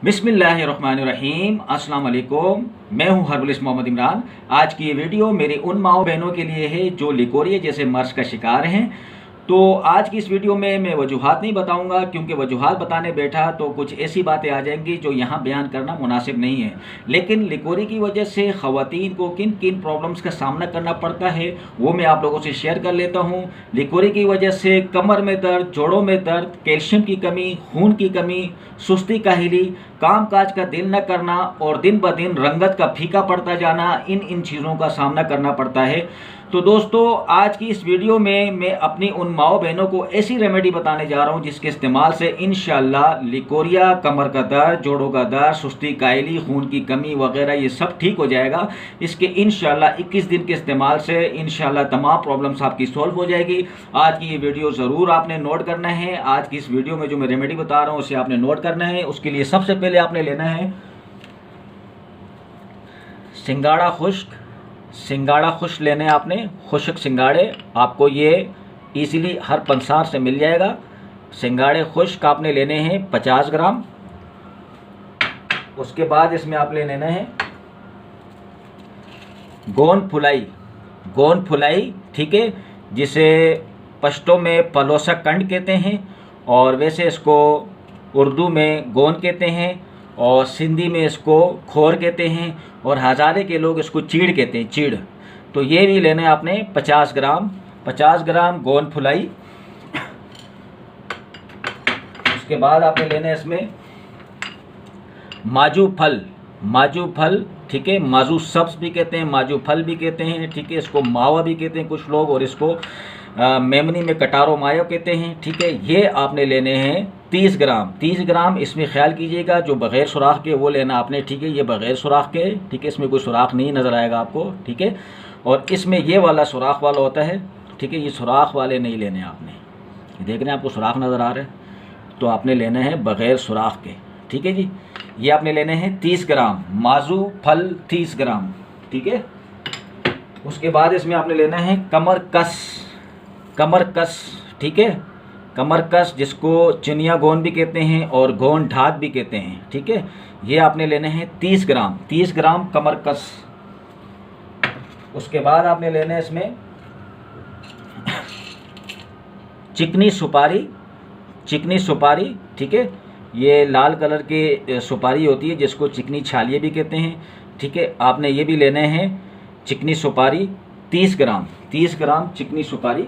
बिस्मिल्लाहिर्रहमानिर्रहीम। अस्सलाम वालेकुम। मैं हूं हर्बलिस्ट मोहम्मद इमरान। आज की ये वीडियो मेरी उन माओ बहनों के लिए है जो लिकोरिया जैसे मर्ज का शिकार हैं। तो आज की इस वीडियो में मैं वजूहात नहीं बताऊंगा, क्योंकि वजूहात बताने बैठा तो कुछ ऐसी बातें आ जाएंगी जो यहाँ बयान करना मुनासिब नहीं है। लेकिन लिकोरी की वजह से ख़वातीन को किन किन प्रॉब्लम्स का सामना करना पड़ता है वो मैं आप लोगों से शेयर कर लेता हूँ। लिकोरी की वजह से कमर में दर्द, जोड़ों में दर्द, कैल्शियम की कमी, खून की कमी, सुस्ती, काहिली, कामकाज का दिल न करना और दिन ब दिन रंगत का फीका पड़ता जाना, इन चीज़ों का सामना करना पड़ता है। तो दोस्तों, आज की इस वीडियो में मैं अपनी उन माओ बहनों को ऐसी रेमेडी बताने जा रहा हूं जिसके इस्तेमाल से इंशाल्लाह लिकोरिया, कमर का दर्द, जोड़ों का दर्द, सुस्ती, कायली, खून की कमी वगैरह ये सब ठीक हो जाएगा। इसके इंशाल्लाह 21 दिन के इस्तेमाल से इंशाल्लाह तमाम प्रॉब्लम्स आपकी सॉल्व हो जाएगी। आज की ये वीडियो ज़रूर आपने नोट करना है। आज की इस वीडियो में जो मैं रेमेडी बता रहा हूँ उसे आपने नोट करना है। उसके लिए सबसे पहले आपने लेना है सिंगाड़ा खुश्क। सिंगाड़ा खुश्क लेने आपने, खुश्क सिंगाड़े आपको ये इजीली हर पंसार से मिल जाएगा। सिंगाड़े खुश्क आपने लेने हैं 50 ग्राम। उसके बाद इसमें आप ले लेना है गोंद फुलाई। गोंद फुलाई, ठीक है, जिसे पश्तो में पलोसा कंड कहते हैं और वैसे इसको उर्दू में गोंद कहते हैं और सिंधी में इसको खोर कहते हैं और हज़ारे के लोग इसको चीड़ कहते हैं, चीड़। तो ये भी लेना है आपने 50 ग्राम। 50 ग्राम गोंद फुलाई। उसके बाद आपने लेना है इसमें माजू फल। माजू फल, ठीक है, माजू सब्ज भी कहते हैं, माजू फल भी कहते हैं, ठीक है, इसको मावा भी कहते हैं कुछ लोग, और इसको मेमनी में कटारो मायो कहते हैं, ठीक है। ये आपने लेने हैं 30 ग्राम। 30 ग्राम इसमें ख्याल कीजिएगा जो बग़ैर सुराख के वो लेना आपने, ठीक है। ये बग़ैर सुराख के, ठीक है, इसमें कोई सुराख नहीं नज़र आएगा आपको, ठीक है। और इसमें ये वाला सुराख वाला होता है, ठीक है। ये सुराख वाले नहीं लेने आपने। देख रहे हैं आपको सुराख नज़र आ रहे हैं, तो आपने लेना है बग़ैर सुराख के, ठीक है जी। ये आपने लेने हैं 30 ग्राम माजू फल, 30 ग्राम, ठीक है। उसके बाद इसमें आपने लेना है कमर कस। कमर कस, ठीक है, कमर कस जिसको चिनिया गोंद भी कहते हैं और गोंद ढाक भी कहते हैं, ठीक है। ये आपने लेने हैं 30 ग्राम। 30 ग्राम कमर कस। उसके बाद आपने लेने हैं इसमें चिकनी सुपारी। चिकनी सुपारी, ठीक है, ये लाल कलर की सुपारी होती है जिसको चिकनी छालिये भी कहते हैं, ठीक है। आपने ये भी लेने हैं चिकनी सुपारी 30 ग्राम। 30 ग्राम चिकनी सुपारी।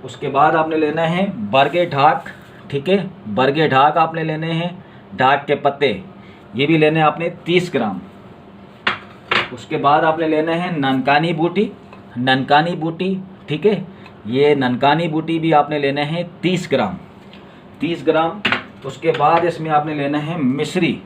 उसके बाद आपने लेना है बरगे ढाक, ठीक है। बरगे ढाक आपने लेने हैं, ढाक के पत्ते, ये भी लेने हैं आपने 30 ग्राम। उसके बाद आपने लेना है ननकानी बूटी। ननकानी बूटी, ठीक है, ये ननकानी बूटी भी आपने लेना है 30 ग्राम। 30 ग्राम। उसके बाद इसमें आपने लेना है मिश्री।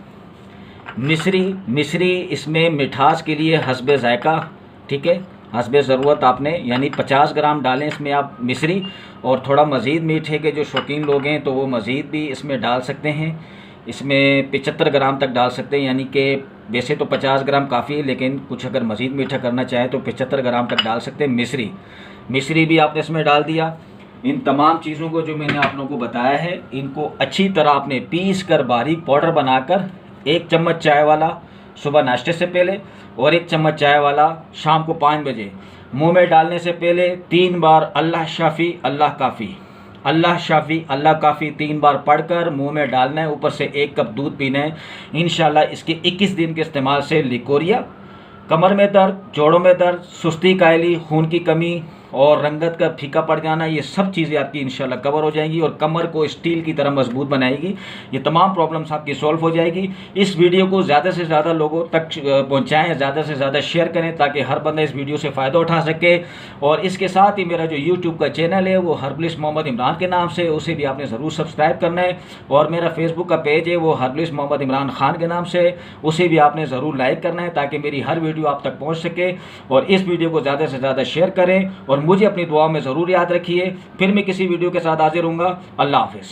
मिश्री, मिश्री इसमें मिठास के लिए हस्बे ज़ायका, ठीक है, हस्बे ज़रूरत आपने, यानी 50 ग्राम डालें इसमें आप मिश्री। और थोड़ा मज़ीद मीठे के जो शौकीन लोग हैं तो वो मज़ीद भी इसमें डाल सकते हैं। इसमें 75 ग्राम तक डाल सकते हैं, यानी कि वैसे तो 50 ग्राम काफ़ी है, लेकिन कुछ अगर मज़ीद मीठा करना चाहें तो 75 ग्राम तक डाल सकते हैं मिश्री। मिश्री भी आपने इसमें डाल दिया। इन तमाम चीज़ों को जो मैंने आप लोगों को बताया है, इनको अच्छी तरह आपने पीस कर बारीक पाउडर बनाकर 1 चम्मच चाय वाला सुबह नाश्ते से पहले और 1 चम्मच चाय वाला शाम को 5 बजे मुंह में डालने से पहले 3 बार अल्लाह शाफ़ी अल्लाह काफ़ी, अल्लाह शाफ़ी अल्लाह काफ़ी 3 बार पढ़कर मुंह में डालना है। ऊपर से 1 कप दूध पीना है। इंशाल्लाह इसके 21 दिन के इस्तेमाल से लिकोरिया, कमर में दर्द, जोड़ों में दर्द, सुस्ती, कायली, खून की कमी और रंगत का फीका पड़ जाना, ये सब चीज़ें आपकी इंशाल्लाह कवर हो जाएंगी और कमर को स्टील की तरह मजबूत बनाएगी। ये तमाम प्रॉब्लम्स आपकी सॉल्व हो जाएगी। इस वीडियो को ज़्यादा से ज़्यादा लोगों तक पहुँचाएँ, ज़्यादा से ज़्यादा शेयर करें ताकि हर बंदा इस वीडियो से फ़ायदा उठा सके। और इसके साथ ही मेरा जो यूट्यूब का चैनल है वो हर्बलिस्ट मोहम्मद इमरान के नाम से, उसे भी आपने ज़रूर सब्सक्राइब करना है। और मेरा फेसबुक का पेज है वो हर्बलिस्ट मोहम्मद इमरान खान के नाम से, उसे भी आपने ज़रूर लाइक करना है ताकि मेरी हर वीडियो आप तक पहुँच सके। और इस वीडियो को ज़्यादा से ज़्यादा शेयर करें और मुझे अपनी दुआ में ज़रूर याद रखिए। फिर मैं किसी वीडियो के साथ हाजिर होऊंगा। अल्लाह हाफ़िज़।